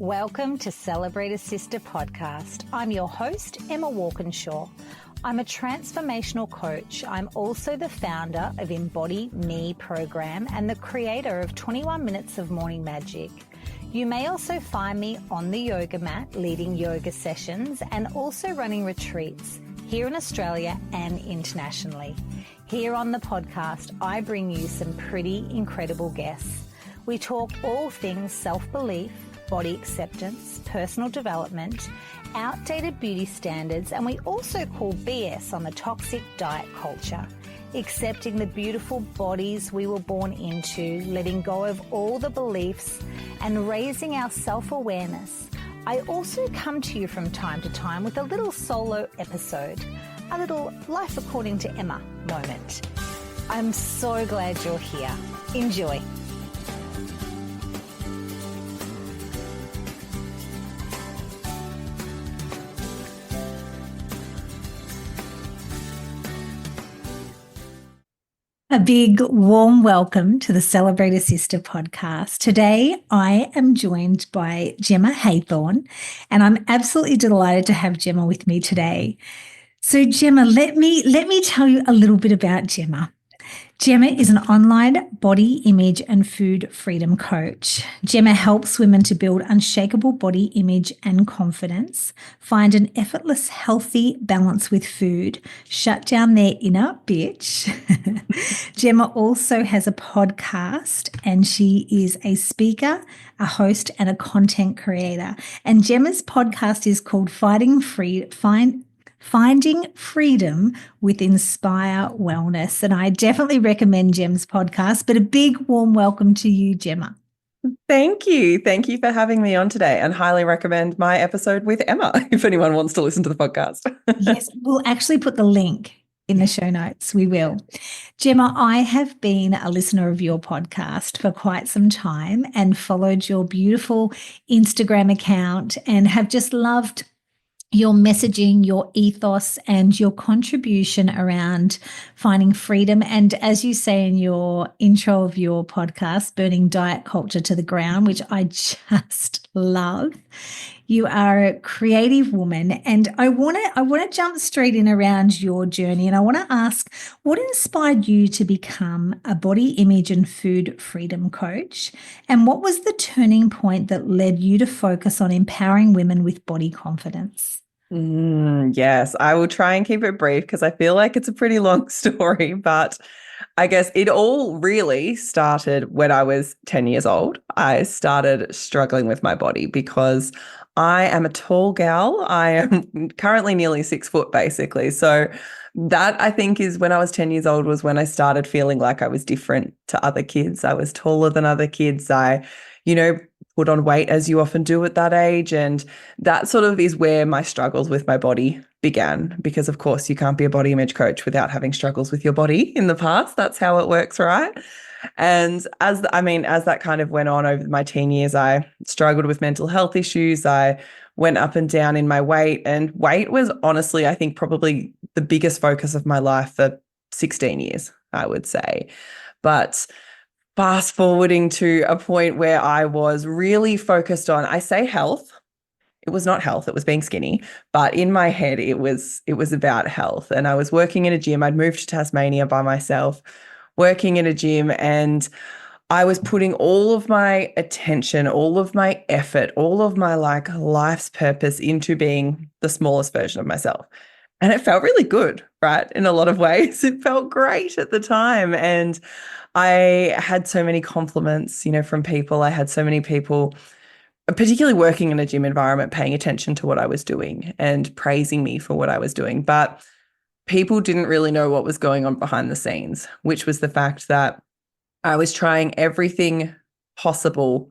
Welcome to Celebrate a Sister podcast. I'm your host, Emma Walkinshaw. I'm a transformational coach. I'm also the founder of Embody Me program and the creator of 21 Minutes of Morning Magic. You may also find me on the yoga mat leading yoga sessions and also running retreats here in Australia and internationally. Here on the podcast, I bring you some pretty incredible guests. We talk all things self-belief, body acceptance, personal development, outdated beauty standards, and we also call BS on the toxic diet culture, accepting the beautiful bodies we were born into, letting go of all the beliefs, and raising our self-awareness. I also come to you from time to time with a little solo episode, a little Life According to Emma moment. I'm so glad you're here. Enjoy. A big warm welcome to the Celebrate a Sister podcast. Today, I am joined by Gemma Haythorn, and I'm absolutely delighted to have Gemma with me today. So, Gemma, let me tell you a little bit about Gemma. Gemma is an online body image and food freedom coach. Gemma helps women to build unshakable body image and confidence, find an effortless, healthy balance with food, shut down their inner bitch. Gemma also has a podcast and she is a speaker, a host, and a content creator. And Gemma's podcast is called Finding Freedom with Inspire Wellness. And I definitely recommend Gem's podcast, but a big warm welcome to you, Gemma. Thank you. Thank you for having me on today, and highly recommend my episode with Emma if anyone wants to listen to the podcast. Yes, we'll actually put the link in the show notes. We will. Gemma, I have been a listener of your podcast for quite some time and followed your beautiful Instagram account and have just loved your messaging, your ethos, and your contribution around finding freedom. And as you say in your intro of your podcast, burning diet culture to the ground, which I just love. You are a creative woman, and I want to jump straight in around your journey, and I want to ask, what inspired you to become a body image and food freedom coach, and what was the turning point that led you to focus on empowering women with body confidence? Yes, I will try and keep it brief because I feel like it's a pretty long story, but I guess it all really started when I was 10 years old. I started struggling with my body because I am a tall gal. I am currently nearly 6 foot, basically. So that, I think, is when I was 10 years old was when I started feeling like I was different to other kids. I was taller than other kids. I, put on weight as you often do at that age. And that sort of is where my struggles with my body began, because of course you can't be a body image coach without having struggles with your body in the past. That's how it works, right? And as that kind of went on over my teen years, I struggled with mental health issues. I went up and down in my weight, and weight was honestly, I think, probably the biggest focus of my life for 16 years, I would say. But fast forwarding to a point where I was really focused on, I say health. It was not health, it was being skinny. But in my head, it was about health. And I was working in a gym. I'd moved to Tasmania by myself, working in a gym, and I was putting all of my attention, all of my effort, all of my life's purpose into being the smallest version of myself. And it felt really good, right? In a lot of ways, it felt great at the time. And I had so many compliments, from people. I had so many people, particularly working in a gym environment, paying attention to what I was doing and praising me for what I was doing. But people didn't really know what was going on behind the scenes, which was the fact that I was trying everything possible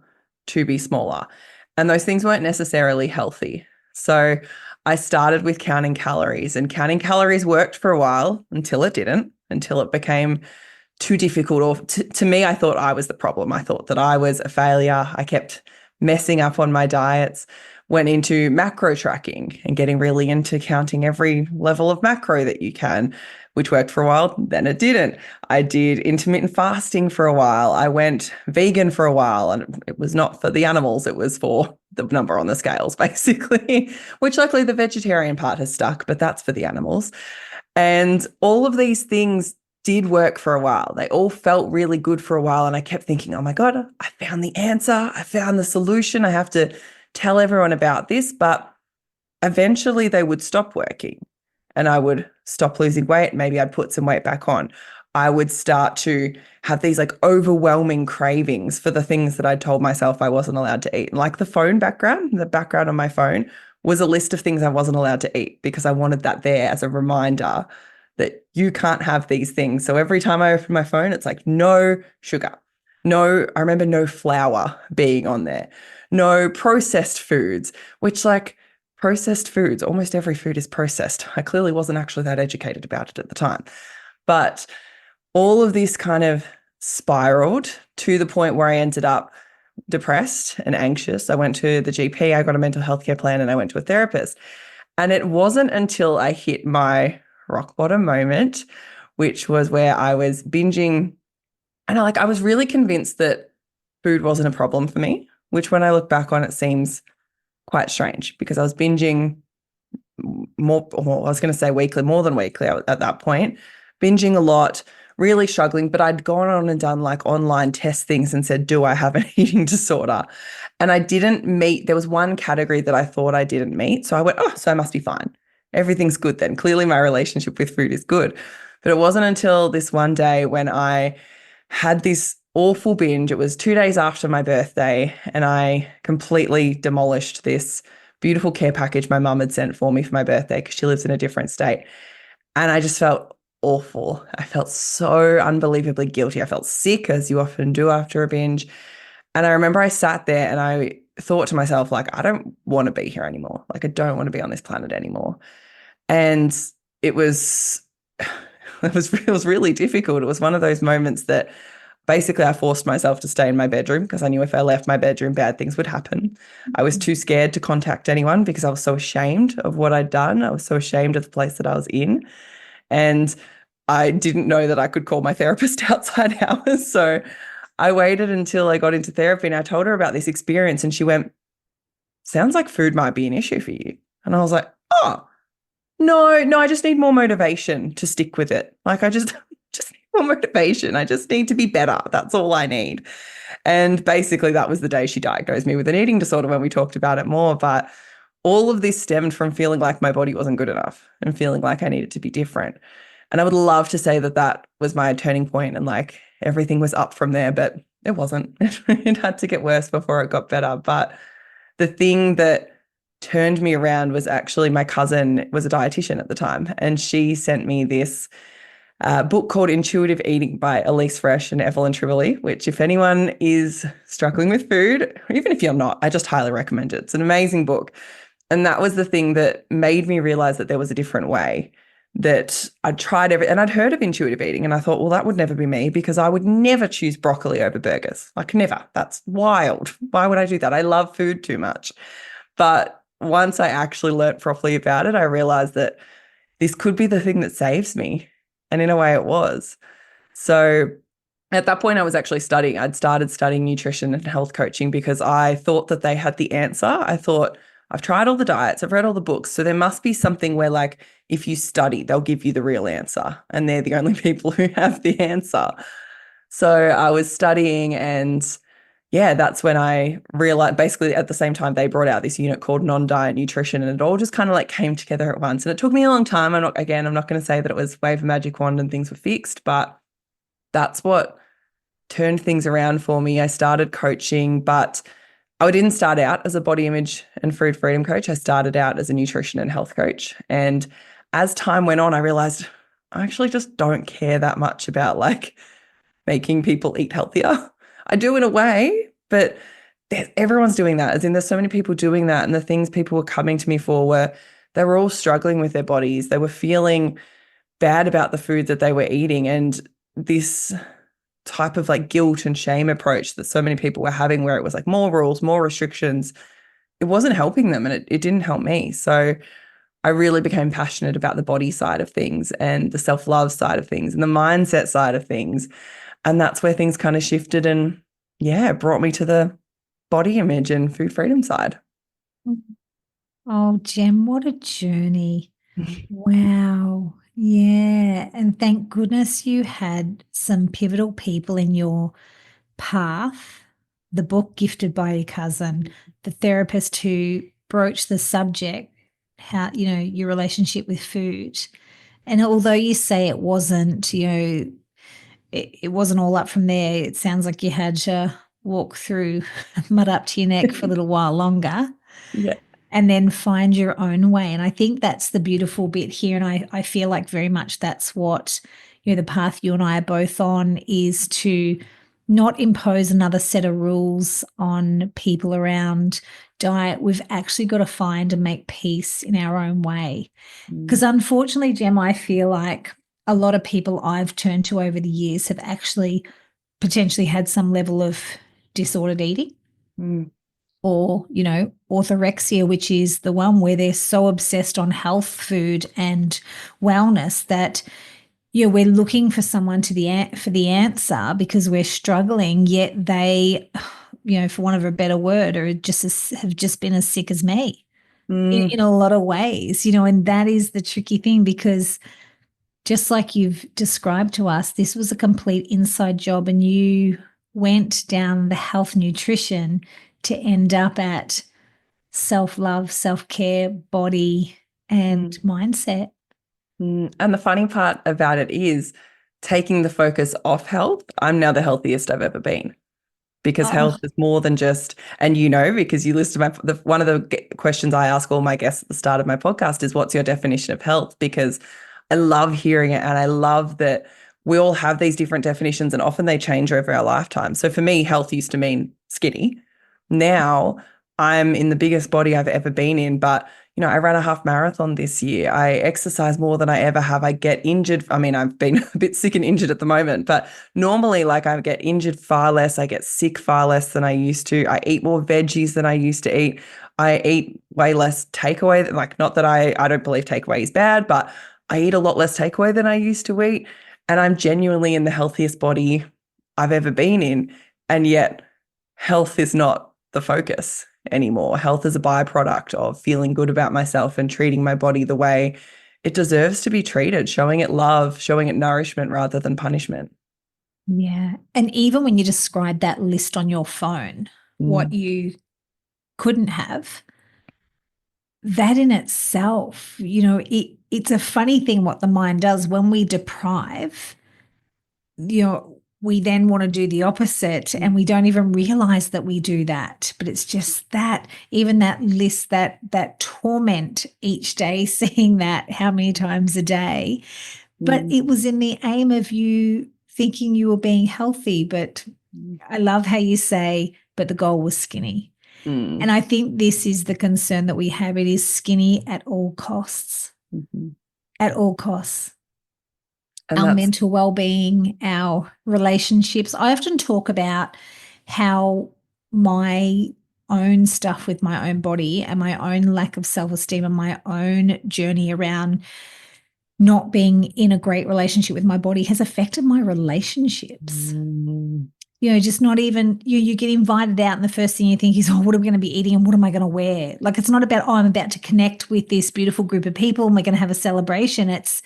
to be smaller. And those things weren't necessarily healthy. So I started with counting calories, and counting calories worked for a while until it didn't, until it became too difficult. Or to me, I thought I was the problem. I thought that I was a failure. I kept messing up on my diets, went into macro tracking and getting really into counting every level of macro that you can, which worked for a while. Then it didn't. I did intermittent fasting for a while. I went vegan for a while, and it was not for the animals. It was for the number on the scales, basically, which luckily the vegetarian part has stuck, but that's for the animals. And all of these things did work for a while. They all felt really good for a while. And I kept thinking, oh my God, I found the answer. I found the solution. I have to tell everyone about this. But eventually they would stop working and I would stop losing weight. Maybe I'd put some weight back on. I would start to have these like overwhelming cravings for the things that I'd told myself I wasn't allowed to eat. Like the background on my phone was a list of things I wasn't allowed to eat because I wanted that there as a reminder that you can't have these things. So every time I open my phone, it's like no sugar. No, I remember no flour being on there. No processed foods, which like processed foods, almost every food is processed. I clearly wasn't actually that educated about it at the time. But all of this kind of spiraled to the point where I ended up depressed and anxious. I went to the GP, I got a mental health care plan, and I went to a therapist. And it wasn't until I hit my rock bottom moment, which was where I was binging. And I was really convinced that food wasn't a problem for me, which when I look back on it seems quite strange because I was binging more, or I was going to say weekly, more than weekly at that point, binging a lot, really struggling. But I'd gone on and done like online test things and said, do I have an eating disorder? And I didn't meet, there was one category that I thought I didn't meet. So I went, oh, so I must be fine. Everything's good then. Clearly my relationship with food is good. But it wasn't until this one day when I had this awful binge. It was 2 days after my birthday, and I completely demolished this beautiful care package my mum had sent for me for my birthday because she lives in a different state. And I just felt awful. I felt so unbelievably guilty. I felt sick, as you often do after a binge. And I remember I sat there and I thought to myself, like, I don't want to be here anymore. Like, I don't want to be on this planet anymore. And it was it was really difficult. It was one of those moments that basically I forced myself to stay in my bedroom because I knew if I left my bedroom, bad things would happen. I was too scared to contact anyone because I was so ashamed of what I'd done. I was so ashamed of the place that I was in. And I didn't know that I could call my therapist outside hours. So I waited until I got into therapy and I told her about this experience and she went, sounds like food might be an issue for you. And I was like, oh, no, I just need more motivation to stick with it. Like I just need more motivation. I just need to be better. That's all I need. And basically that was the day she diagnosed me with an eating disorder when we talked about it more. But all of this stemmed from feeling like my body wasn't good enough and feeling like I needed to be different. And I would love to say that that was my turning point and like everything was up from there, but it wasn't. It had to get worse before it got better. But the thing that turned me around was actually my cousin was a dietitian at the time, and she sent me this book called Intuitive Eating by Elise Fresh and Evelyn Tribole, which if anyone is struggling with food, even if you're not, I just highly recommend it. It's an amazing book. And that was the thing that made me realize that there was a different way, that I'd tried and I'd heard of intuitive eating and I thought, well, that would never be me because I would never choose broccoli over burgers. Like never. That's wild. Why would I do that? I love food too much. But once I actually learnt properly about it, I realized that this could be the thing that saves me. And in a way it was. So at that point I was actually studying. I'd started studying nutrition and health coaching because I thought that they had the answer. I thought, I've tried all the diets, I've read all the books. So there must be something where like, if you study, they'll give you the real answer. And they're the only people who have the answer. So I was studying and yeah, that's when I realized basically at the same time they brought out this unit called non-diet nutrition and it all just kind of like came together at once. And it took me a long time. I'm not going to say that it was wave a magic wand and things were fixed, but that's what turned things around for me. I started coaching, but I didn't start out as a body image and food freedom coach. I started out as a nutrition and health coach. And as time went on, I realized I actually just don't care that much about like making people eat healthier. I do in a way, but everyone's doing that. As in there's so many people doing that. And the things people were coming to me for were, they were all struggling with their bodies. They were feeling bad about the food that they were eating. And this type of like guilt and shame approach that so many people were having where it was like more rules, more restrictions, it wasn't helping them and it didn't help me. So I really became passionate about the body side of things and the self-love side of things and the mindset side of things. And that's where things kind of shifted and yeah, brought me to the body image and food freedom side. Oh, Jem, what a journey. Wow. Yeah. And thank goodness you had some pivotal people in your path, the book gifted by your cousin, the therapist who broached the subject, how, your relationship with food. And although you say it wasn't, it wasn't all up from there, it sounds like you had to walk through mud up to your neck for a little while longer. Yeah. And then find your own way. And I think that's the beautiful bit here. And I feel like very much that's what, the path you and I are both on, is to not impose another set of rules on people around diet. We've actually got to find and make peace in our own way. Because unfortunately, Jem, I feel like a lot of people I've turned to over the years have actually potentially had some level of disordered eating. Or, orthorexia, which is the one where they're so obsessed on health food and wellness that, we're looking for someone for the answer because we're struggling, yet they, for want of a better word, have just been as sick as me in a lot of ways, and that is the tricky thing, because just like you've described to us, this was a complete inside job, and you went down the health nutrition to end up at self-love, self-care, body, and mindset. And the funny part about it is taking the focus off health. I'm now the healthiest I've ever been, because health is more than just, and because you listed one of the questions I ask all my guests at the start of my podcast is, what's your definition of health? Because I love hearing it, and I love that we all have these different definitions, and often they change over our lifetime. So for me, health used to mean skinny. Now I'm in the biggest body I've ever been in, but I ran a half marathon this year. I exercise more than I ever have. I get injured. I mean, I've been a bit sick and injured at the moment, but normally, I get injured far less. I get sick far less than I used to. I eat more veggies than I used to eat. I eat way less takeaway. Not that I don't believe takeaway is bad, but I eat a lot less takeaway than I used to eat. And I'm genuinely in the healthiest body I've ever been in. And yet health is not the focus anymore. Health is a byproduct of feeling good about myself and treating my body the way it deserves to be treated, showing it love, showing it nourishment rather than punishment. Yeah. And even when you describe that list on your phone, what you couldn't have, that in itself, it's a funny thing what the mind does when we deprive. We then want to do the opposite, and we don't even realize that we do that. But it's just that, even that list, that torment each day, seeing that how many times a day. But it was in the aim of you thinking you were being healthy. But I love how you say, but the goal was skinny. And I think this is the concern that we have. It is skinny at all costs, at all costs. And our mental well-being, our relationships. I often talk about how my own stuff with my own body and my own lack of self-esteem and my own journey around not being in a great relationship with my body has affected my relationships. Just not even, you get invited out and the first thing you think is, what are we going to be eating and what am I going to wear? It's not about, I'm about to connect with this beautiful group of people and we're going to have a celebration. It's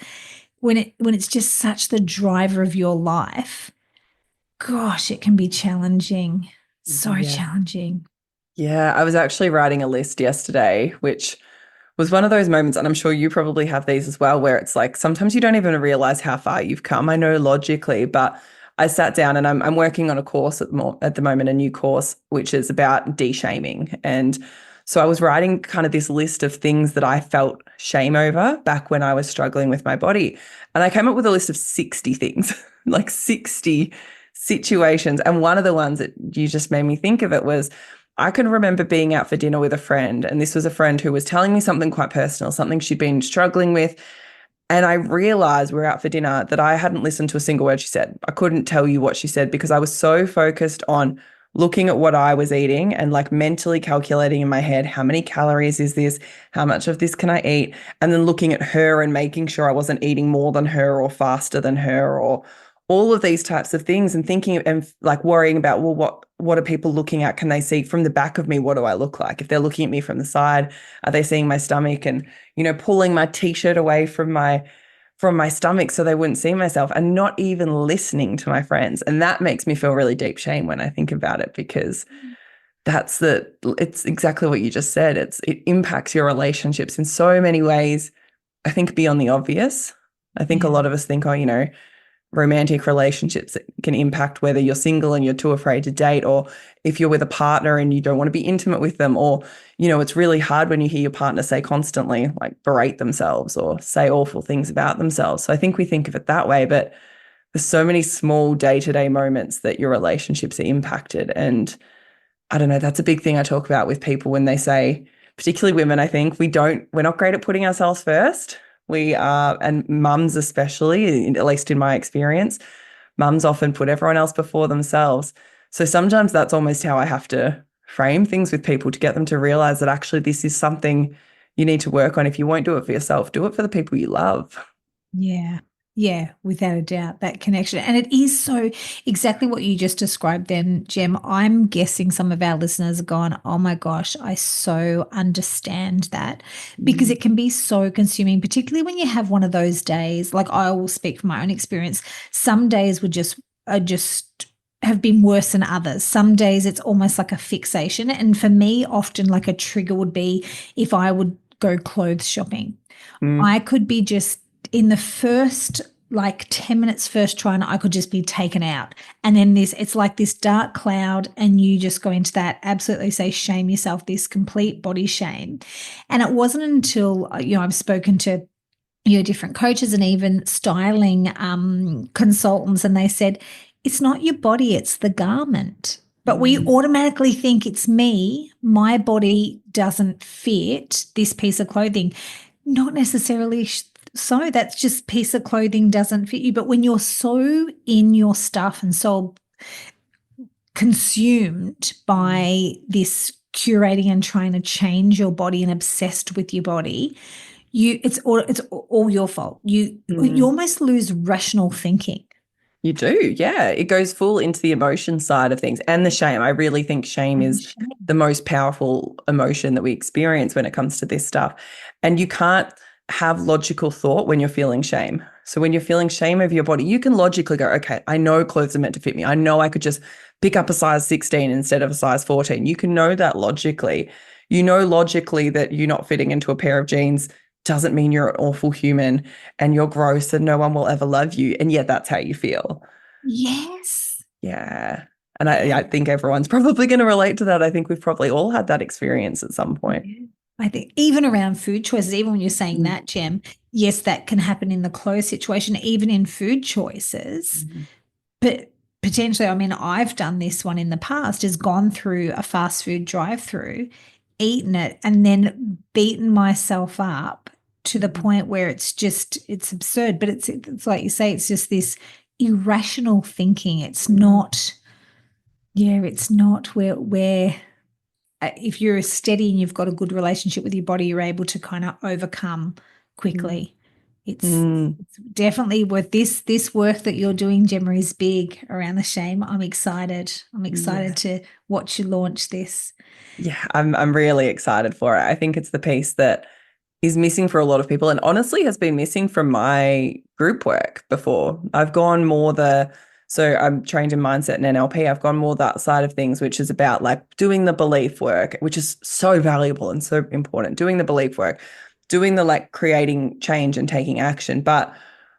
when it's just such the driver of your life, gosh, it can be challenging. So challenging. Yeah, I was actually writing a list yesterday, which was one of those moments, and I'm sure you probably have these as well, where it's sometimes you don't even realize how far you've come. I know logically, but I sat down and I'm working on a course at the moment, a new course, which is about de-shaming. And so I was writing kind of this list of things that I felt shame over back when I was struggling with my body. And I came up with a list of 60 things, 60 situations. And one of the ones that you just made me think of it was, I can remember being out for dinner with a friend, and this was a friend who was telling me something quite personal, something she'd been struggling with. And I realized we were out for dinner that I hadn't listened to a single word she said. I couldn't tell you what she said because I was so focused on looking at what I was eating and mentally calculating in my head, how many calories is this? How much of this can I eat? And then looking at her and making sure I wasn't eating more than her or faster than her or all of these types of things, and thinking and like worrying about, well, what are people looking at? Can they see from the back of me? What do I look like? If they're looking at me from the side, are they seeing my stomach? And, pulling my t-shirt away from my stomach so they wouldn't see myself, and not even listening to my friends. And that makes me feel really deep shame when I think about it, because it's exactly what you just said. It impacts your relationships in so many ways. I think beyond the obvious. I think a lot of us think, romantic relationships can impact whether you're single and you're too afraid to date, or if you're with a partner and you don't want to be intimate with them, or, it's really hard when you hear your partner say constantly, like, berate themselves or say awful things about themselves. So I think we think of it that way, but there's so many small day-to-day moments that your relationships are impacted. And I don't know, that's a big thing I talk about with people when they say, particularly women, I think we're not great at putting ourselves first. We are, and mums especially, at least in my experience, mums often put everyone else before themselves. So sometimes that's almost how I have to frame things with people, to get them to realize that actually this is something you need to work on. If you won't do it for yourself, do it for the people you love. Yeah. Yeah, without a doubt, that connection. And it is so exactly what you just described then, Jem. I'm guessing some of our listeners are going, oh my gosh, I so understand that, because it can be so consuming, particularly when you have one of those days. Like, I will speak from my own experience. Some days are just have been worse than others. Some days it's almost like a fixation. And for me, often like a trigger would be if I would go clothes shopping. I could be just in the first like 10 minutes first try, and I could just be taken out. And then it's like this dark cloud, and you just go into that, absolutely say, shame yourself, this complete body shame. And it wasn't until, I've spoken to, different coaches and even styling consultants, and they said, it's not your body, it's the garment. But we automatically think it's me, my body doesn't fit this piece of clothing. Not necessarily so. That's just piece of clothing doesn't fit you. But when you're so in your stuff and so consumed by this curating and trying to change your body and obsessed with your body, it's all your fault. You almost lose rational thinking. You do, yeah. It goes full into the emotion side of things, and the shame. I really think shame is the most powerful emotion that we experience when it comes to this stuff. And you can't have logical thought when you're feeling shame. So when you're feeling shame over your body, you can logically go, okay, I know clothes are meant to fit me. I know I could just pick up a size 16 instead of a size 14. You can know that logically. You know logically that you're not fitting into a pair of jeans doesn't mean you're an awful human and you're gross and no one will ever love you. And yet that's how you feel. Yes. Yeah. And I think everyone's probably going to relate to that. I think we've probably all had that experience at some point. I think even around food choices, even when you're saying that, Jem, yes, that can happen in the clothes situation, even in food choices. But potentially, I mean, I've done this one in the past, has gone through a fast food drive-through, eaten it, and then beaten myself up to the point where it's absurd. But it's like you say, it's just this irrational thinking. It's not, it's not where if you're steady and you've got a good relationship with your body, you're able to kind of overcome quickly. It's definitely worth this work that you're doing, Gemma, is big around the shame. I'm excited. To watch you launch this. Yeah, I'm really excited for it. I think it's the piece that is missing for a lot of people, and honestly has been missing from my group work before. I've gone more so I'm trained in mindset and NLP. I've gone more that side of things, which is about like doing the belief work, which is so valuable and so important. Doing the belief work, doing the like creating change and taking action. But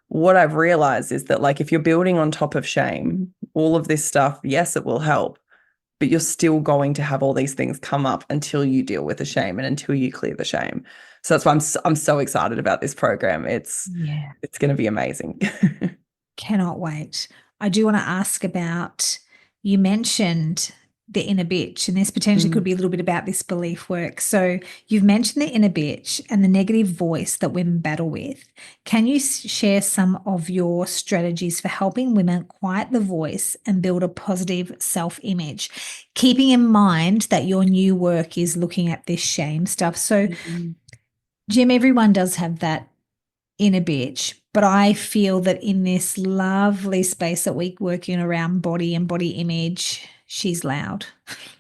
what I've realized is that like if you're building on top of shame, all of this stuff, yes, it will help, but you're still going to have all these things come up until you deal with the shame and until you clear the shame. So that's why I'm so excited about this program. It's going to be amazing. Cannot wait. I do want to ask about, you mentioned the inner bitch, and this potentially could be a little bit about this belief work. So you've mentioned the inner bitch and the negative voice that women battle with. Can you share some of your strategies for helping women quiet the voice and build a positive self-image, keeping in mind that your new work is looking at this shame stuff? So, Jim, everyone does have that inner bitch, but I feel that in this lovely space that we work in around body and body image, she's loud.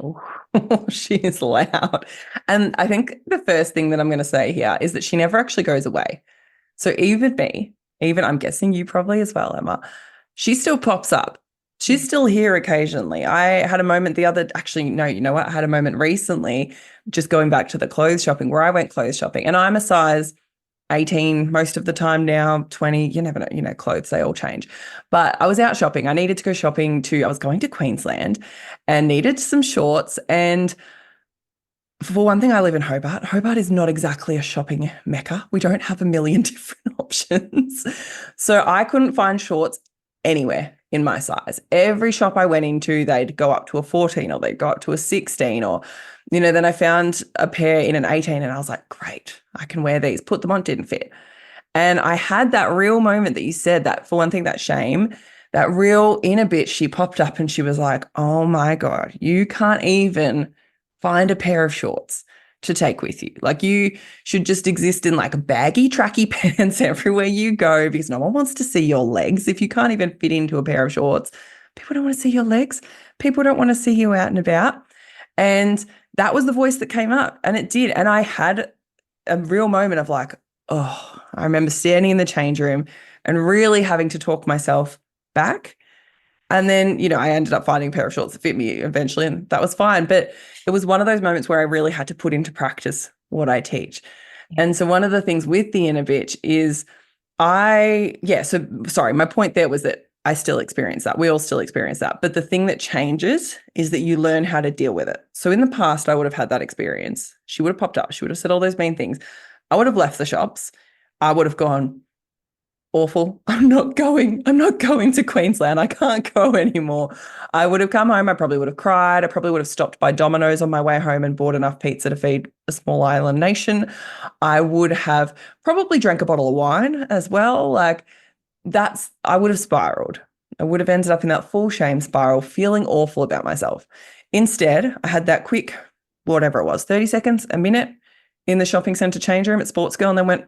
Oh, she is loud. And I think the first thing that I'm going to say here is that she never actually goes away. So even me, even I'm guessing you probably as well, Emma, she still pops up. She's still here occasionally. I had a moment actually, no, you know what? I had a moment recently just going back to the clothes shopping where I went clothes shopping, and I'm a size 18 most of the time now, 20, you never know, clothes, they all change. But I was out shopping. I needed to go shopping I was going to Queensland and needed some shorts. And for one thing, I live in Hobart. Hobart is not exactly a shopping mecca. We don't have a million different options. So I couldn't find shorts anywhere in my size. Every shop I went into, they'd go up to a 14 or they'd go up to a 16 or, then I found a pair in an 18 and I was like, great, I can wear these. Put them on, didn't fit. And I had that real moment that you said, that for one thing, that shame, that real inner bitch, she popped up and she was like, oh my God, you can't even find a pair of shorts to take with you. Like you should just exist in like baggy tracky pants everywhere you go because no one wants to see your legs. If you can't even fit into a pair of shorts, people don't want to see your legs. People don't want to see you out and about. And that was the voice that came up, and it did. And I had a real moment of like, oh, I remember standing in the change room and really having to talk myself back. And then, I ended up finding a pair of shorts that fit me eventually, and that was fine. But it was one of those moments where I really had to put into practice what I teach. And so one of the things with the inner bitch is my point there was that I still experience that. We all still experience that. But the thing that changes is that you learn how to deal with it. So in the past, I would have had that experience. She would have popped up. She would have said all those mean things. I would have left the shops. I would have gone, awful. I'm not going to Queensland. I can't go anymore. I would have come home. I probably would have cried. I probably would have stopped by Domino's on my way home and bought enough pizza to feed a small island nation. I would have probably drank a bottle of wine as well. I would have spiraled. I would have ended up in that full shame spiral, feeling awful about myself. Instead, I had that quick, whatever it was, 30 seconds, a minute in the shopping centre change room at Sports Girl, and then went,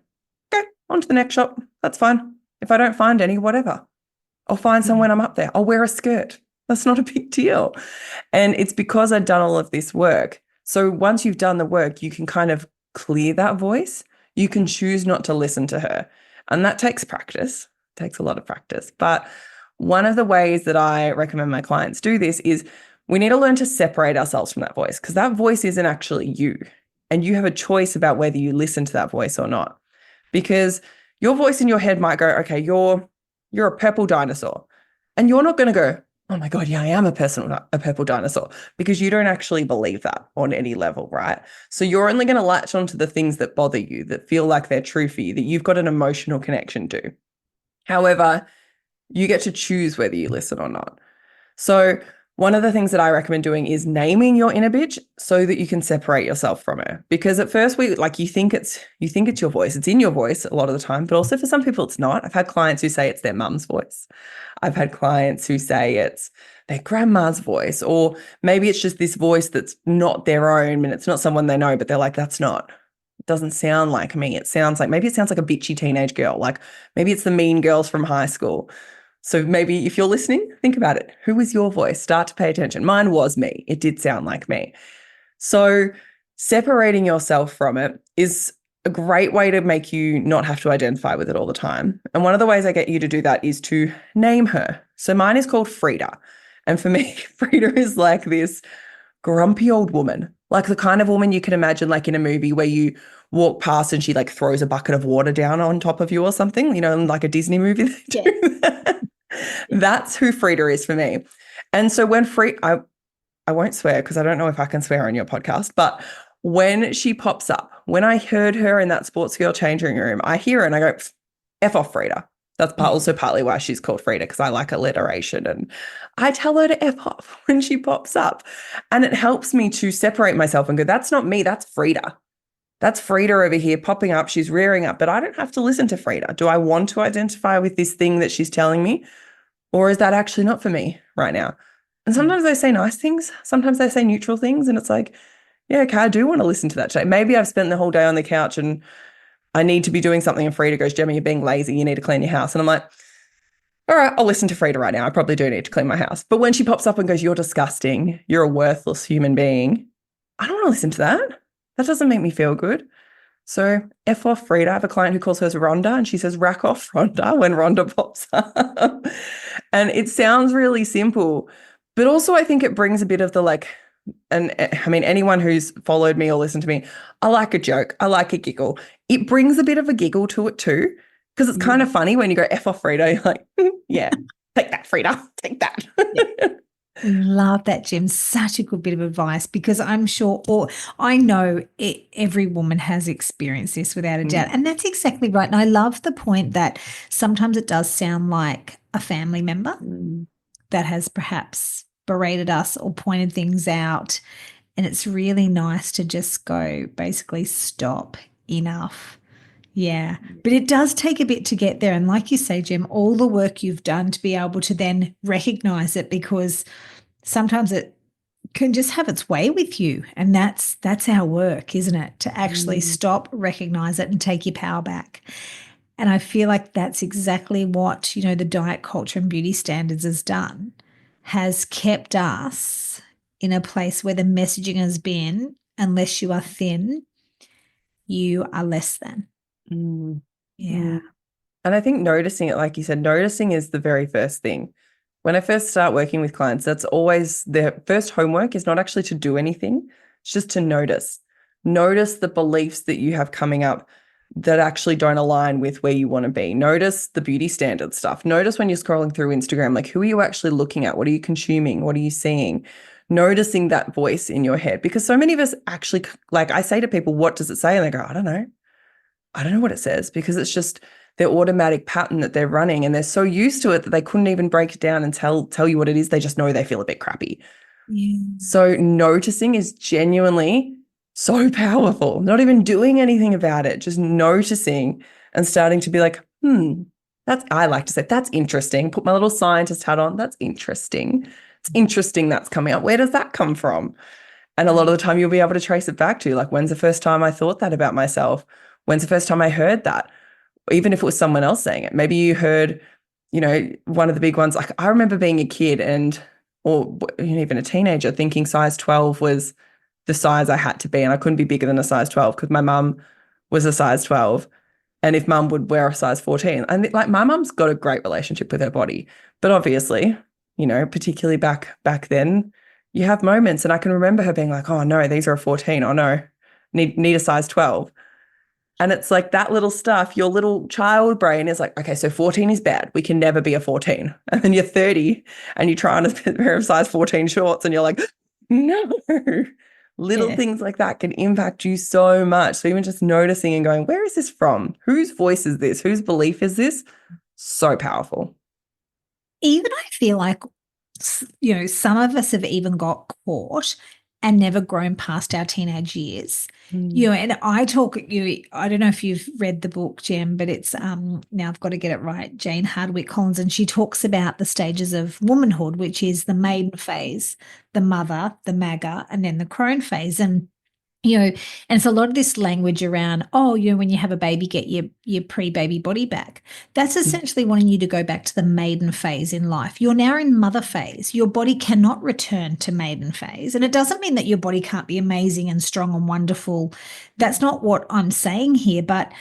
okay, on to the next shop. That's fine. If I don't find any, whatever. I'll find some when I'm up there. I'll wear a skirt. That's not a big deal. And it's because I'd done all of this work. So once you've done the work, you can kind of clear that voice. You can choose not to listen to her. And that takes practice. It takes a lot of practice. But one of the ways that I recommend my clients do this is we need to learn to separate ourselves from that voice, because that voice isn't actually you. And you have a choice about whether you listen to that voice or not. Because your voice in your head might go, okay, you're a purple dinosaur. And you're not going to go, oh my God, yeah, I am a purple dinosaur, because you don't actually believe that on any level, right? So you're only going to latch onto the things that bother you, that feel like they're true for you, that you've got an emotional connection to. However, you get to choose whether you listen or not. So one of the things that I recommend doing is naming your inner bitch so that you can separate yourself from her. Because at first you think it's your voice. It's in your voice a lot of the time, but also for some people it's not. I've had clients who say it's their mum's voice. I've had clients who say it's their grandma's voice, or maybe it's just this voice that's not their own and it's not someone they know, but they're like, it doesn't sound like me. Maybe it sounds like a bitchy teenage girl. Like maybe it's the mean girls from high school. So maybe if you're listening, think about it. Who was your voice? Start to pay attention. Mine was me. It did sound like me. So separating yourself from it is a great way to make you not have to identify with it all the time. And one of the ways I get you to do that is to name her. So mine is called Frida. And for me, Frida is like this grumpy old woman, like the kind of woman you can imagine like in a movie where you walk past and she like throws a bucket of water down on top of you or something, in like a Disney movie they do that. That's who Frida is for me. And so when I won't swear because I don't know if I can swear on your podcast, but when she pops up, when I heard her in that sports girl changing room, I hear her and I go, F off Frida. That's also partly why she's called Frida, because I like alliteration, and I tell her to F off when she pops up. And it helps me to separate myself and go, that's not me, that's Frida. That's Frida over here popping up. She's rearing up, but I don't have to listen to Frida. Do I want to identify with this thing that she's telling me? Or is that actually not for me right now? And sometimes they say nice things. Sometimes they say neutral things. And it's like, yeah, okay, I do want to listen to that today. Maybe I've spent the whole day on the couch and I need to be doing something, and Frida goes, Gemma, you're being lazy. You need to clean your house. And I'm like, all right, I'll listen to Frida right now. I probably do need to clean my house. But when she pops up and goes, you're disgusting, you're a worthless human being, I don't want to listen to that. That doesn't make me feel good. So F off Frida. I have a client who calls hers Rhonda, and she says rack off Rhonda when Rhonda pops up. And it sounds really simple, but also I think it brings a bit of the like, and I mean, anyone who's followed me or listened to me, I like a joke. I like a giggle. It brings a bit of a giggle to it too, because it's kind of funny when you go F off Frida, you're like, yeah, take that, Frida, take that. Yeah. Love that, Jim. Such a good bit of advice, because I'm sure, or I know every woman has experienced this without a doubt. And that's exactly right. And I love the point that sometimes it does sound like a family member that has perhaps berated us or pointed things out. And it's really nice to just go, basically, stop, enough. Yeah, but it does take a bit to get there. And like you say, Jim, all the work you've done to be able to then recognize it, because sometimes it can just have its way with you. And that's our work, isn't it? To actually stop, recognize it, and take your power back. And I feel like that's exactly what, the diet culture and beauty standards has done, has kept us in a place where the messaging has been, unless you are thin, you are less than. Yeah. And I think noticing it, like you said, noticing is the very first thing. When I first start working with clients, that's always their first homework, is not actually to do anything. It's just to notice. Notice the beliefs that you have coming up that actually don't align with where you want to be. Notice the beauty standard stuff. Notice when you're scrolling through Instagram, like, who are you actually looking at? What are you consuming? What are you seeing? Noticing that voice in your head, because so many of us actually, like, I say to people, what does it say? And they go, I don't know. I don't know what it says, because it's just their automatic pattern that they're running, and they're so used to it that they couldn't even break it down and tell you what it is. They just know they feel a bit crappy. Yeah. So noticing is genuinely so powerful. Not even doing anything about it, just noticing and starting to be like, I like to say, that's interesting. Put my little scientist hat on. That's interesting. It's interesting that's coming up. Where does that come from? And a lot of the time you'll be able to trace it back to, like, when's the first time I thought that about myself? When's the first time I heard that? Even if it was someone else saying it. Maybe you heard, one of the big ones, like, I remember being a kid or even a teenager, thinking size 12 was the size I had to be, and I couldn't be bigger than a size 12 because my mum was a size 12. And if mum would wear a size 14, and like, my mum's got a great relationship with her body, but obviously, particularly back then, you have moments, and I can remember her being like, oh no, these are a 14. Oh no, need a size 12. And it's like that little stuff, your little child brain is like, okay, so 14 is bad. We can never be a 14. And then you're 30 and you try on a pair of size 14 shorts and you're like, no. Little things like that can impact you so much. So even just noticing and going, where is this from? Whose voice is this? Whose belief is this? So powerful. Even I feel like, some of us have even got caught and never grown past our teenage years. And I don't know if you've read the book, Jem, but it's now I've got to get it right, Jane Hardwick Collins, and she talks about the stages of womanhood, which is the maiden phase, the mother, the magger, and then the crone phase. And and it's a lot of this language around, when you have a baby, get your pre-baby body back. That's essentially wanting you to go back to the maiden phase in life. You're now in mother phase. Your body cannot return to maiden phase. And it doesn't mean that your body can't be amazing and strong and wonderful. That's not what I'm saying here. But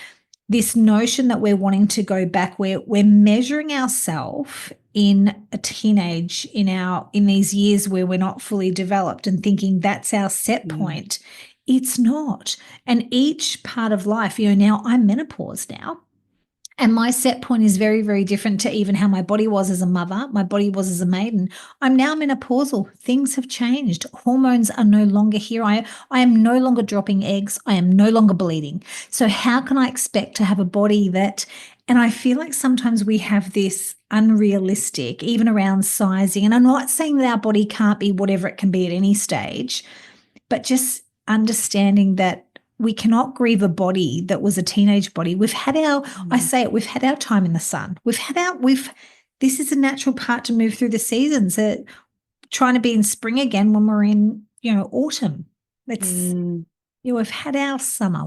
this notion that we're wanting to go back, where we're measuring ourselves in a teenage, in these years where we're not fully developed, and thinking that's our set point. It's not. And each part of life, now I'm menopause now, and my set point is very, very different to even how my body was as a mother, my body was as a maiden. I'm now menopausal. Things have changed. Hormones are no longer here. I am no longer dropping eggs. I am no longer bleeding. So how can I expect to have a body that, and I feel like sometimes we have this unrealistic, even around sizing, and I'm not saying that our body can't be whatever it can be at any stage, but just understanding that we cannot grieve a body that was a teenage body. We've had we've had our time in the sun. This is a natural part to move through the seasons. Trying to be in spring again when we're in, autumn. We've had our summer.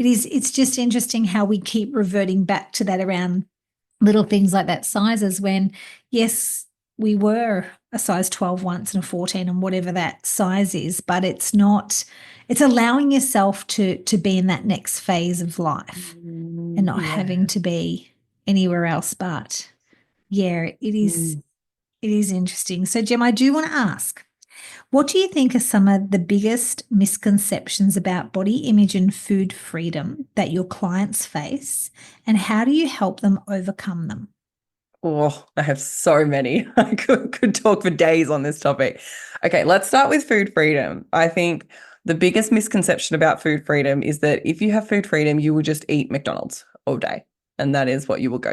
it's just interesting how we keep reverting back to that around little things like that sizes when, yes, we were a size 12 once and a 14 and whatever that size is, but it's allowing yourself to be in that next phase of life and not having to be anywhere else. But yeah, it is interesting. So Gem, I do want to ask, what do you think are some of the biggest misconceptions about body image and food freedom that your clients face, and how do you help them overcome them? Oh, I have so many. I could talk for days on this topic. Okay, let's start with food freedom. I think the biggest misconception about food freedom is that if you have food freedom, you will just eat McDonald's all day. And that is what you will go.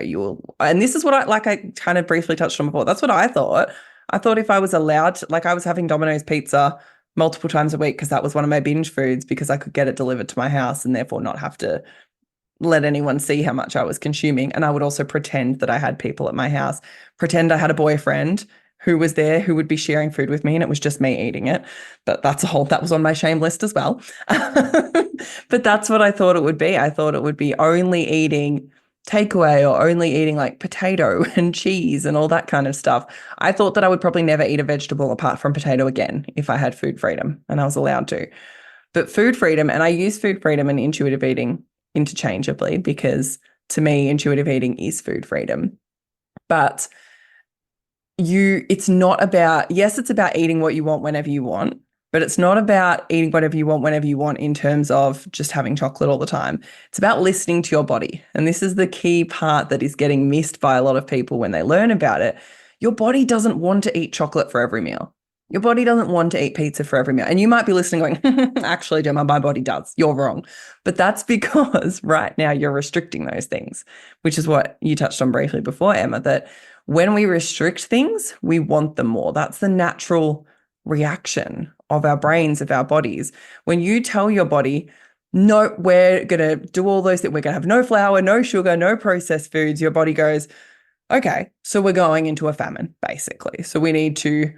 And this is what I kind of briefly touched on before. That's what I thought. I thought if I was allowed to, I was having Domino's pizza multiple times a week because that was one of my binge foods because I could get it delivered to my house and therefore not have to let anyone see how much I was consuming. And I would also pretend that I had people at my house, pretend I had a boyfriend who was there who would be sharing food with me and it was just me eating it. But that was on my shame list as well. But that's what I thought it would be. I thought it would be only eating takeaway or only eating like potato and cheese and all that kind of stuff. I thought that I would probably never eat a vegetable apart from potato again if I had food freedom and I was allowed to. But food freedom, and I use food freedom and intuitive eating interchangeably because to me, intuitive eating is food freedom. But it's not about, yes, it's about eating what you want whenever you want, but it's not about eating whatever you want whenever you want in terms of just having chocolate all the time. It's about listening to your body. And this is the key part that is getting missed by a lot of people when they learn about it. Your body doesn't want to eat chocolate for every meal. Your body doesn't want to eat pizza for every meal. And you might be listening going, actually, Gemma, my body does. You're wrong. But that's because right now you're restricting those things, which is what you touched on briefly before, Emma, that when we restrict things, we want them more. That's the natural reaction of our brains, of our bodies. When you tell your body, no, we're going to do all those things, we're going to have no flour, no sugar, no processed foods, your body goes, okay, so we're going into a famine, basically. So we need to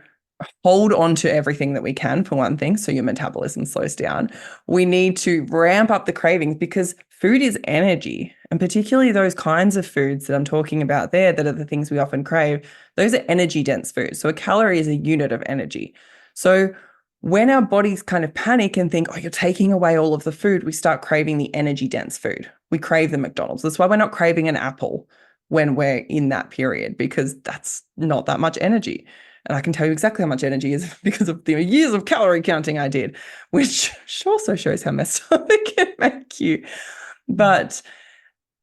hold on to everything that we can, for one thing, so your metabolism slows down. We need to ramp up the cravings because food is energy, and particularly those kinds of foods that I'm talking about there that are the things we often crave, those are energy-dense foods. So a calorie is a unit of energy. So when our bodies kind of panic and think, oh, you're taking away all of the food, we start craving the energy-dense food. We crave the McDonald's. That's why we're not craving an apple when we're in that period, because that's not that much energy. And I can tell you exactly how much energy is because of the years of calorie counting I did, which also shows how messed up it can make you. But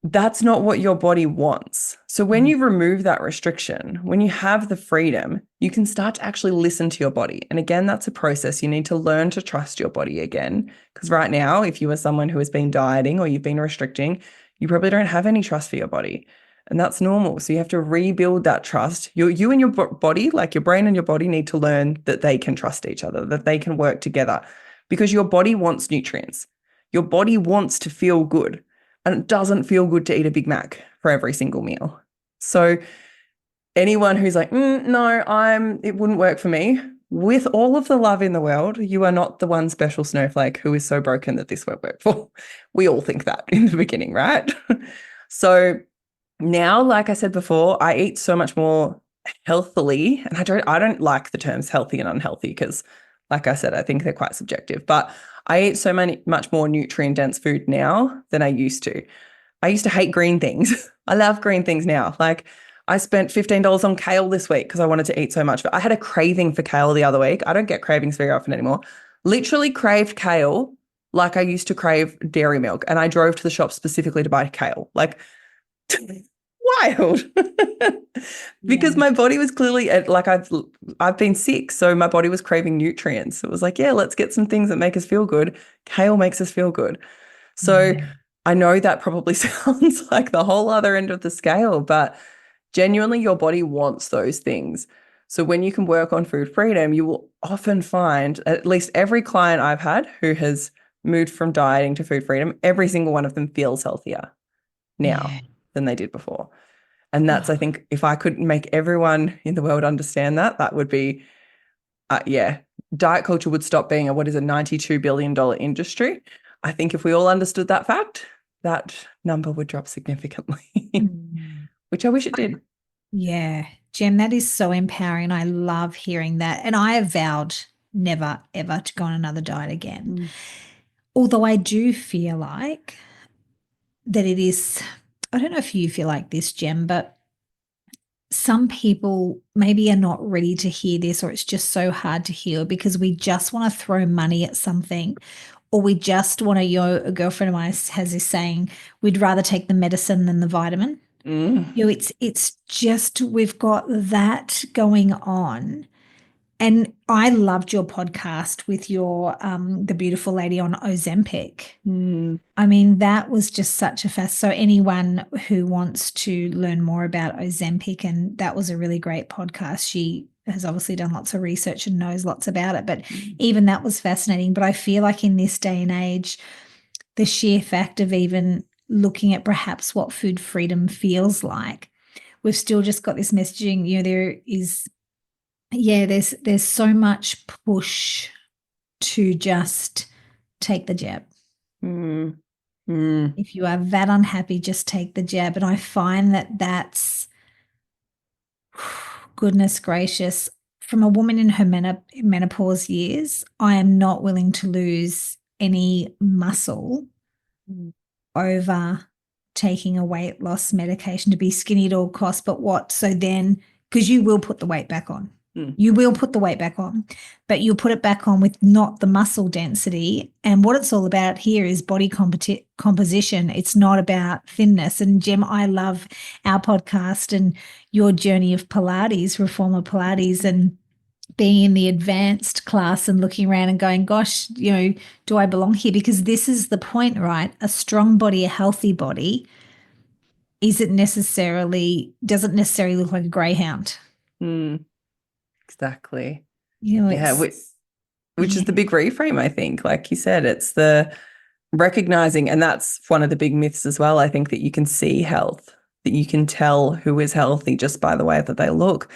that's not what your body wants. So when you remove that restriction, when you have the freedom, you can start to actually listen to your body. And again, that's a process. You need to learn to trust your body again. Because right now, if you are someone who has been dieting or you've been restricting, you probably don't have any trust for your body. And that's normal. So you have to rebuild that trust. You and your body, like your brain and your body, need to learn that they can trust each other, that they can work together, because your body wants nutrients. Your body wants to feel good, and it doesn't feel good to eat a Big Mac for every single meal. So anyone who's like, no, it wouldn't work for me, with all of the love in the world, you are not the one special snowflake who is so broken that this won't work for. We all think that in the beginning, right? So now, like I said before, I eat so much more healthily, and I don't like the terms healthy and unhealthy because, like I said, I think they're quite subjective, but I eat so much more nutrient-dense food now than I used to. I used to hate green things. I love green things now. Like I spent $15 on kale this week because I wanted to eat so much. But I had a craving for kale the other week. I don't get cravings very often anymore. Literally craved kale like I used to crave dairy milk. And I drove to the shop specifically to buy kale. Like wild. Because my body was clearly like I've been sick, so my body was craving nutrients. It was like, yeah, let's get some things that make us feel good. Kale makes us feel good. So I know that probably sounds like the whole other end of the scale, but genuinely your body wants those things. So when you can work on food freedom, you will often find, at least every client I've had who has moved from dieting to food freedom, every single one of them feels healthier now than they did before. And that's, I think, if I could make everyone in the world understand that, that would be, diet culture would stop being a $92 billion industry. I think if we all understood that fact, that number would drop significantly, which I wish it did. Yeah. Jem, that is so empowering. I love hearing that. And I have vowed never, ever to go on another diet again. Although I do feel like that it is, I don't know if you feel like this, Jem, but some people maybe are not ready to hear this, or it's just so hard to hear because we just want to throw money at something, or we just want to, a girlfriend of mine has this saying, we'd rather take the medicine than the vitamin. It's just, we've got that going on. And I loved your podcast with your the beautiful lady on Ozempic. I mean, that was just such a fast. So anyone who wants to learn more about Ozempic, and that was a really great podcast. She has obviously done lots of research and knows lots about it, but even that was fascinating. But I feel like in this day and age, the sheer fact of even looking at perhaps what food freedom feels like, we've still just got this messaging, there is, there's so much push to just take the jab. If you are that unhappy, just take the jab. And I find that that's, goodness gracious, from a woman in her menopause years, I am not willing to lose any muscle over taking a weight loss medication to be skinny at all costs. But because you will put the weight back on. You will put the weight back on, but you'll put it back on with not the muscle density. And what it's all about here is body composition. It's not about thinness. And Gem, I love our podcast and your journey of Pilates, reformer Pilates, and being in the advanced class and looking around and going, gosh, do I belong here? Because this is the point, right? A strong body, a healthy body doesn't necessarily look like a greyhound. Exactly. Which is the big reframe, I think. Like you said, it's the recognizing, and that's one of the big myths as well, I think, that you can see health, that you can tell who is healthy just by the way that they look.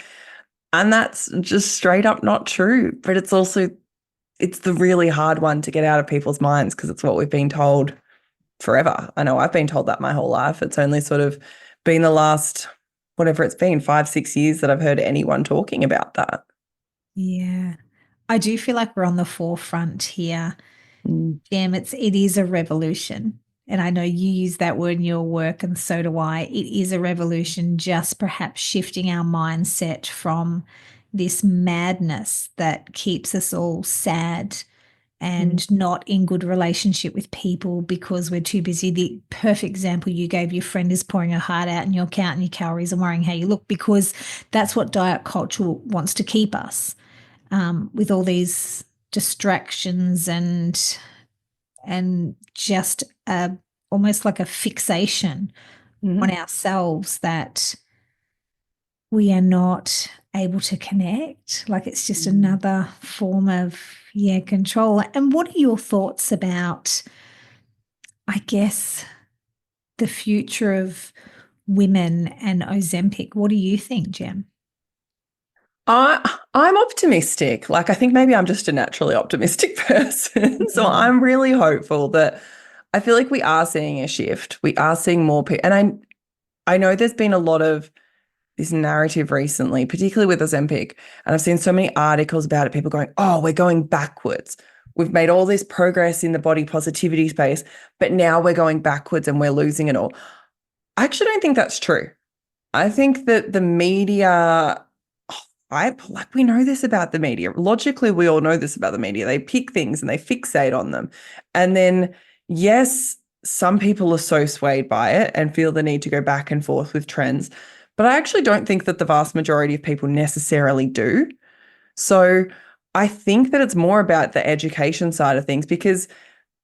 And that's just straight up not true. But it's the really hard one to get out of people's minds because it's what we've been told forever. I know I've been told that my whole life. It's only sort of been the last, whatever it's been, 5-6 years that I've heard anyone talking about that. Yeah. I do feel like we're on the forefront here. Gem, it is a revolution. And I know you use that word in your work, and so do I. It is a revolution, just perhaps shifting our mindset from this madness that keeps us all sad and not in good relationship with people because we're too busy. The perfect example you gave, your friend is pouring her heart out and you're counting your calories and worrying how you look, because that's what diet culture wants to keep us with all these distractions and just almost like a fixation on ourselves that we are not able to connect. Like it's just another form of control. And what are your thoughts about, I guess, the future of women and Ozempic? What do you think, Gem? I'm optimistic. Like, I think maybe I'm just a naturally optimistic person. So I'm really hopeful that I feel like we are seeing a shift. We are seeing more people. And I know there's been a lot of this narrative recently, particularly with Ozempic. And I've seen so many articles about it, people going, oh, we're going backwards. We've made all this progress in the body positivity space, but now we're going backwards and we're losing it all. I actually don't think that's true. I think that the media, we know this about the media. Logically, we all know this about the media. They pick things and they fixate on them. And then, yes, some people are so swayed by it and feel the need to go back and forth with trends. But I actually don't think that the vast majority of people necessarily do. So I think that it's more about the education side of things, because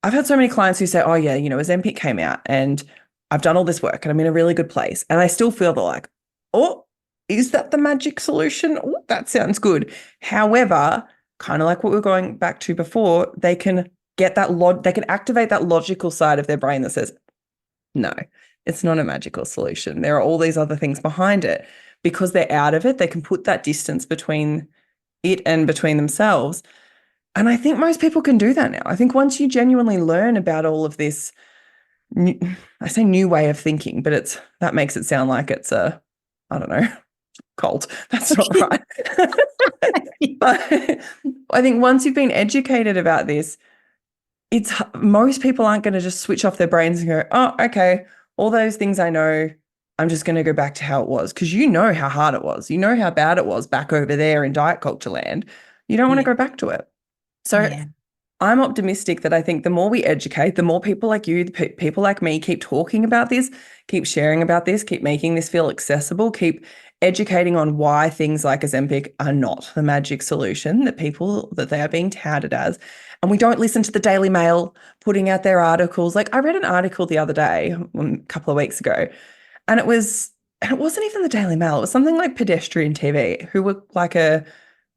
I've had so many clients who say, oh, yeah, Ozempic came out and I've done all this work and I'm in a really good place. And I still feel they're like, oh, is that the magic solution? Oh, that sounds good. However, kind of like what we were going back to before, they can get that they can activate that logical side of their brain that says, no, it's not a magical solution. There are all these other things behind it. Because they're out of it, they can put that distance between it and between themselves. And I think most people can do that now. I think once you genuinely learn about all of this, new, I say new way of thinking, but that makes it sound like it's a, I don't know, cult. That's not right. But I think once you've been educated about this, most people aren't going to just switch off their brains and go, oh, okay, all those things I know, I'm just going to go back to how it was. Because you know how hard it was. You know how bad it was back over there in diet culture land. You don't want to go back to it. So I'm optimistic that I think the more we educate, the more people like you, people like me keep talking about this, keep sharing about this, keep making this feel accessible, keep educating on why things like Ozempic are not the magic solution that they are being touted as. And we don't listen to the Daily Mail putting out their articles. Like I read an article the other day, a couple of weeks ago, and it wasn't even the Daily Mail. It was something like Pedestrian TV, who were like a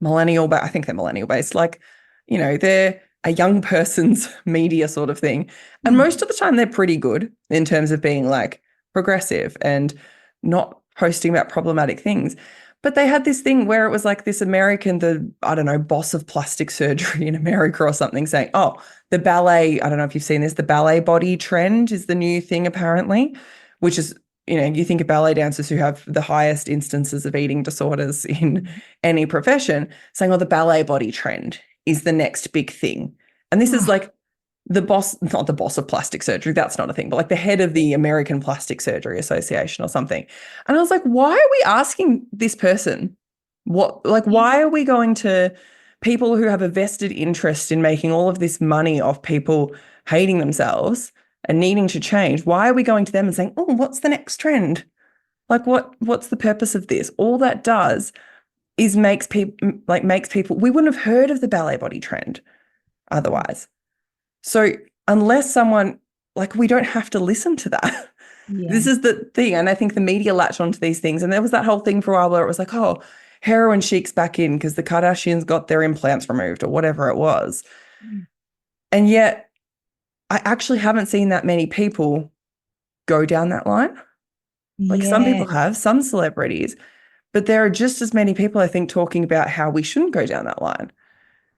millennial, but I think they're millennial based. Like, they're a young person's media sort of thing. And most of the time they're pretty good in terms of being like progressive and not posting about problematic things. But they had this thing where it was like this American, I don't know, boss of plastic surgery in America or something saying, oh, the ballet, I don't know if you've seen this, the ballet body trend is the new thing apparently, which is, you think of ballet dancers who have the highest instances of eating disorders in any profession saying, oh, the ballet body trend is the next big thing. And this is like the boss, not the boss of plastic surgery, that's not a thing, but like the head of the American Plastic Surgery Association or something. And I was like, why are we asking this person why are we going to people who have a vested interest in making all of this money off people hating themselves and needing to change? Why are we going to them and saying, oh, what's the next trend? Like what's the purpose of this? All that does is makes people, we wouldn't have heard of the ballet body trend otherwise. So unless someone, we don't have to listen to that. Yeah. This is the thing. And I think the media latched onto these things. And there was that whole thing for a while where it was like, oh, heroin chic's back in because the Kardashians got their implants removed or whatever it was. And yet I actually haven't seen that many people go down that line. Some people have, some celebrities, but there are just as many people, I think, talking about how we shouldn't go down that line.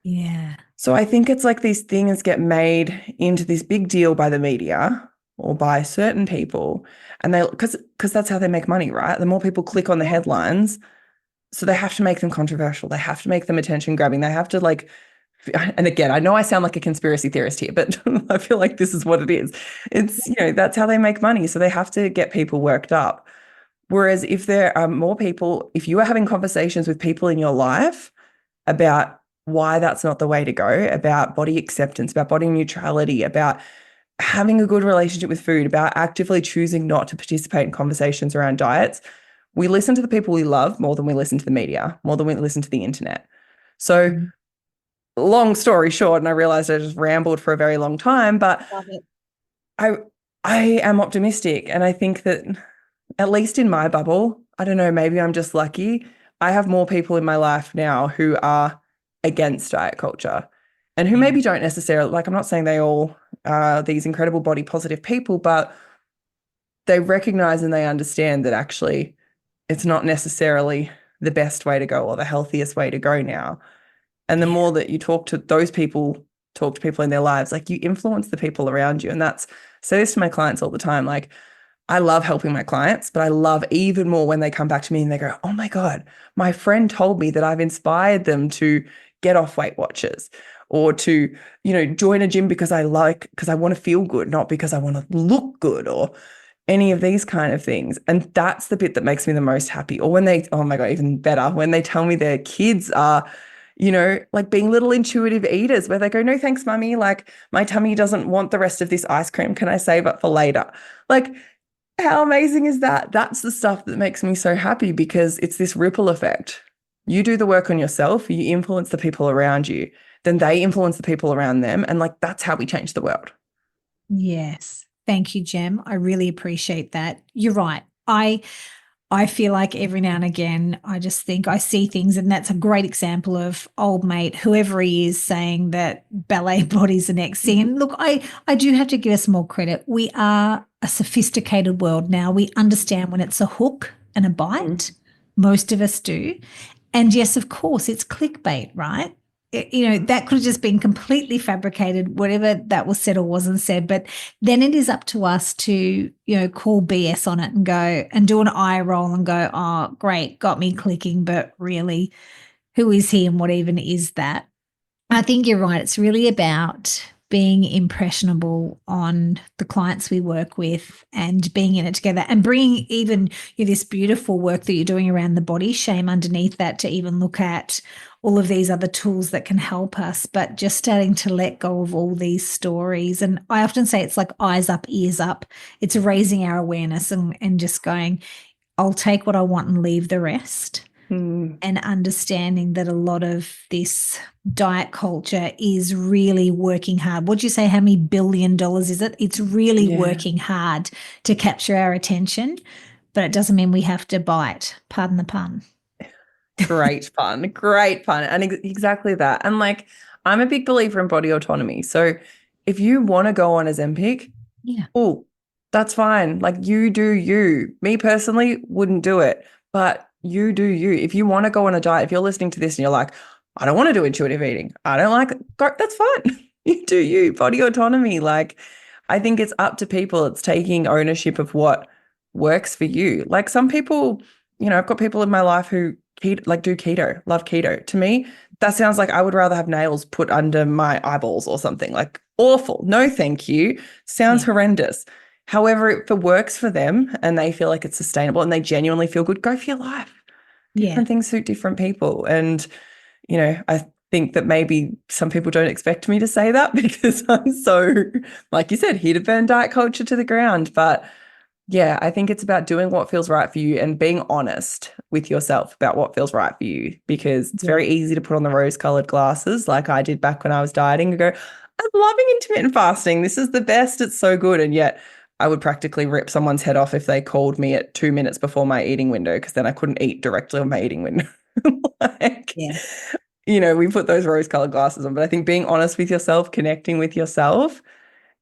Yeah. So I think it's like these things get made into this big deal by the media or by certain people, and because that's how they make money, right? The more people click on the headlines, so they have to make them controversial. They have to make them attention grabbing. They have to and again, I know I sound like a conspiracy theorist here, but I feel like this is what it is. It's, that's how they make money. So they have to get people worked up. Whereas if there are more people, if you are having conversations with people in your life about why that's not the way to go, about body acceptance, about body neutrality, about having a good relationship with food, about actively choosing not to participate in conversations around diets, we listen to the people we love more than we listen to the media, more than we listen to the internet. So long story short, and I realized I just rambled for a very long time, but I am optimistic. And I think that at least in my bubble, I don't know, maybe I'm just lucky. I have more people in my life now who are against diet culture and who maybe don't necessarily, I'm not saying they all are these incredible body positive people, but they recognize and they understand that actually it's not necessarily the best way to go or the healthiest way to go now. And the more that you talk to people in their lives, you influence the people around you. And I say this to my clients all the time, I love helping my clients, but I love even more when they come back to me and they go, oh my God, my friend told me that I've inspired them to get off Weight Watchers or to, join a gym because I want to feel good, not because I want to look good or any of these kind of things. And that's the bit that makes me the most happy. Or when oh my God, even better, when they tell me their kids are, being little intuitive eaters where they go, no, thanks, mummy. My tummy doesn't want the rest of this ice cream. Can I save it for later? How amazing is that? That's the stuff that makes me so happy because it's this ripple effect. You do the work on yourself, you influence the people around you, then they influence the people around them. And that's how we change the world. Yes. Thank you, Jem. I really appreciate that. You're right. I feel like every now and again, I just think I see things, and that's a great example of old mate, whoever he is, saying that ballet body's the next thing. And look, I do have to give us more credit. We are a sophisticated world now. We understand when it's a hook and a bite. Most of us do. And yes, of course, it's clickbait, right? that could have just been completely fabricated, whatever that was said or wasn't said. But then it is up to us to, call BS on it and go and do an eye roll and go, oh, great, got me clicking. But really, who is he and what even is that? I think you're right. It's really about being impressionable on the clients we work with and being in it together and bringing even this beautiful work that you're doing around the body shame underneath that to even look at all of these other tools that can help us, but just starting to let go of all these stories. And I often say it's like eyes up, ears up. It's raising our awareness and just going, I'll take what I want and leave the rest. And understanding that a lot of this diet culture is really working hard. What'd you say? How many $1 billion is it? It's really working hard to capture our attention, but it doesn't mean we have to bite. Pardon the pun. Great pun. And exactly that. And like, I'm a big believer in body autonomy. So if you want to go on Ozempic, that's fine. Like, you do you. Me personally wouldn't do it, but you do you. If you want to go on a diet, if you're listening to this and you're like, I don't want to do intuitive eating, I don't like it, that's fine. You do you. Body autonomy. Like, I think it's up to people. It's taking ownership of what works for you. Like, some people, I've got people in my life who do keto, love keto. To me, that sounds like I would rather have nails put under my eyeballs or something. Like, awful. No, thank you. Sounds horrendous. However, if it works for them and they feel like it's sustainable and they genuinely feel good, go for your life. Different things suit different people. And, I think that maybe some people don't expect me to say that because I'm so, like you said, here to burn diet culture to the ground. But yeah, I think it's about doing what feels right for you and being honest with yourself about what feels right for you, because it's very easy to put on the rose-colored glasses like I did back when I was dieting and go, I'm loving intermittent fasting. This is the best. It's so good. And yet I would practically rip someone's head off if they called me at 2 minutes before my eating window, because then I couldn't eat directly on my eating window. We put those rose-colored glasses on. But I think being honest with yourself, connecting with yourself,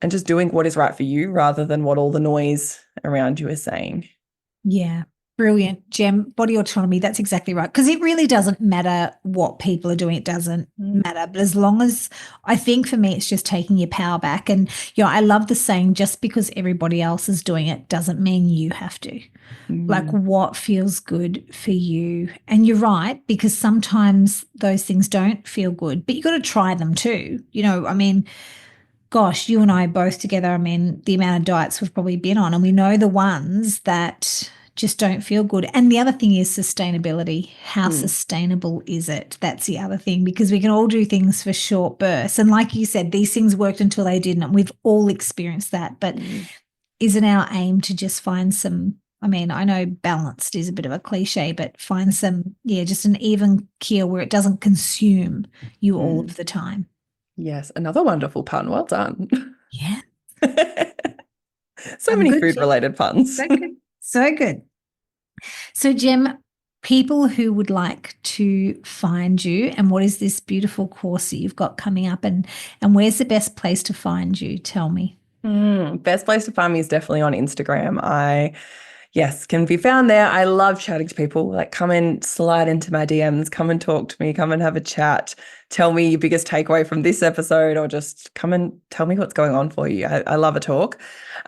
and just doing what is right for you rather than what all the noise around you is saying. Yeah. Brilliant, Gem. Body autonomy, that's exactly right. Because it really doesn't matter what people are doing. It doesn't matter. But as long as, I think for me, it's just taking your power back. And, I love the saying, just because everybody else is doing it doesn't mean you have to. Like, what feels good for you. And you're right, because sometimes those things don't feel good, but you got to try them too. Gosh, you and I both together, the amount of diets we've probably been on, and we know the ones that just don't feel good. And the other thing is sustainability. How sustainable is it? That's the other thing, because we can all do things for short bursts. And like you said, these things worked until they didn't. And we've all experienced that. But isn't our aim to just find some, I know balanced is a bit of a cliche, but find some, just an even keel where it doesn't consume you all of the time. Yes, another wonderful pun. Well done. Yeah. So many food-related puns. So good. So good. So, Gem, people who would like to find you, and what is this beautiful course that you've got coming up, and where's the best place to find you? Tell me. Best place to find me is definitely on Instagram. Yes, can be found there. I love chatting to people. Like, come and slide into my DMs, come and talk to me, come and have a chat. Tell me your biggest takeaway from this episode, or just come and tell me what's going on for you. I love a talk.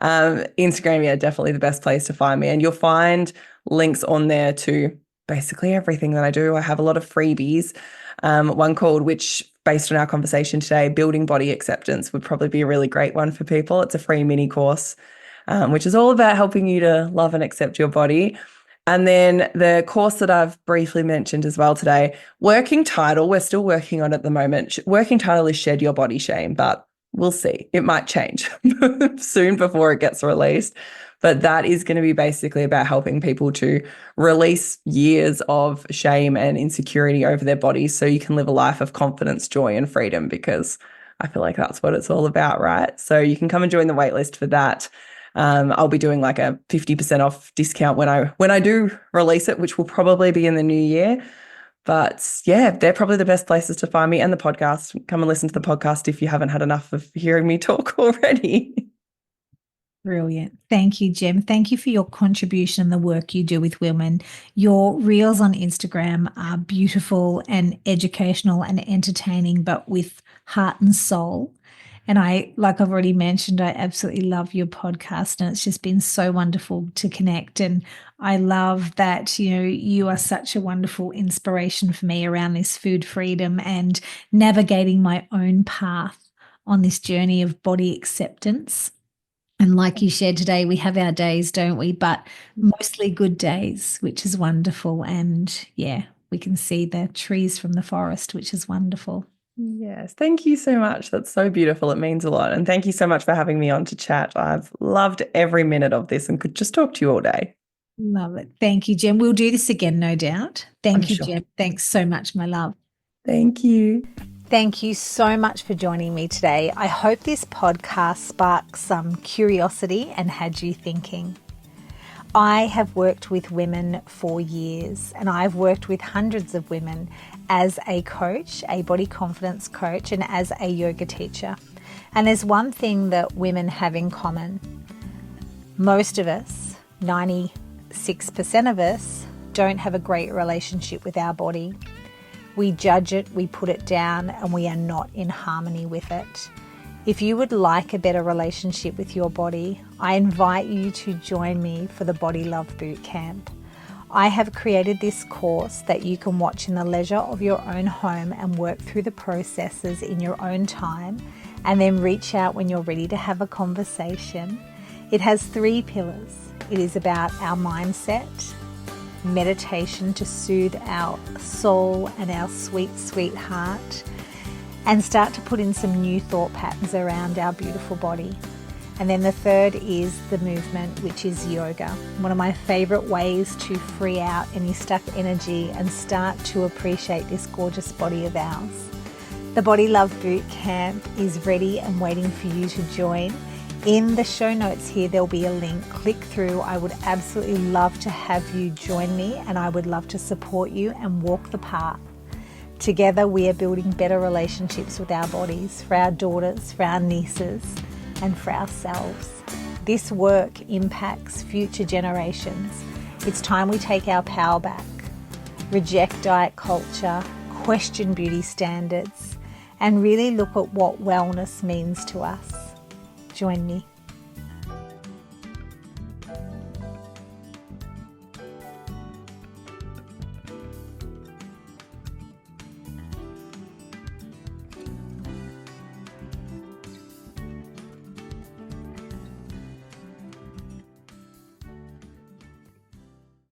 Instagram, definitely the best place to find me. And you'll find links on there to basically everything that I do. I have a lot of freebies. One called, which based on our conversation today, Building Body Acceptance would probably be a really great one for people. It's a free mini course. Which is all about helping you to love and accept your body. And then the course that I've briefly mentioned as well today, working title, we're still working on at the moment. Working title is Shed Your Body Shame, but we'll see. It might change soon before it gets released. But that is going to be basically about helping people to release years of shame and insecurity over their bodies so you can live a life of confidence, joy, and freedom, because I feel like that's what it's all about, right? So you can come and join the waitlist for that. I'll be doing like a 50% off discount when I do release it, which will probably be in the new year. But yeah, they're probably the best places to find me, and the podcast. Come and listen to the podcast if you haven't had enough of hearing me talk already. Brilliant. Thank you, Jem. Thank you for your contribution and the work you do with women. Your reels on Instagram are beautiful and educational and entertaining, but with heart and soul. And like I've already mentioned, I absolutely love your podcast, and it's just been so wonderful to connect. And I love that, you are such a wonderful inspiration for me around this food freedom and navigating my own path on this journey of body acceptance. And like you shared today, we have our days, don't we? But mostly good days, which is wonderful. And yeah, we can see the trees from the forest, which is wonderful. Yes, thank you so much. That's so beautiful. It means a lot. And thank you so much for having me on to chat. I've loved every minute of this and could just talk to you all day. Love it. Thank you, Jem. We'll do this again, no doubt. Thank you, sure. Jem. Thanks so much, my love. Thank you. Thank you so much for joining me today. I hope this podcast sparked some curiosity and had you thinking. I have worked with women for years, and I've worked with hundreds of women as a coach, a body confidence coach, and as a yoga teacher. And there's one thing that women have in common. Most of us, 96% of us, don't have a great relationship with our body. We judge it, we put it down, and we are not in harmony with it. If you would like a better relationship with your body, I invite you to join me for the Body Love Bootcamp. I have created this course that you can watch in the leisure of your own home and work through the processes in your own time, and then reach out when you're ready to have a conversation. It has 3 pillars. It is about our mindset, meditation to soothe our soul and our sweet, sweet heart, and start to put in some new thought patterns around our beautiful body. And then the third is the movement, which is yoga. One of my favorite ways to free out any stuck energy and start to appreciate this gorgeous body of ours. The Body Love Bootcamp is ready and waiting for you to join. In the show notes here, there'll be a link. Click through. I would absolutely love to have you join me, and I would love to support you and walk the path. Together, we are building better relationships with our bodies, for our daughters, for our nieces, and for ourselves. This work impacts future generations. It's time we take our power back, reject diet culture, question beauty standards, and really look at what wellness means to us. Join me.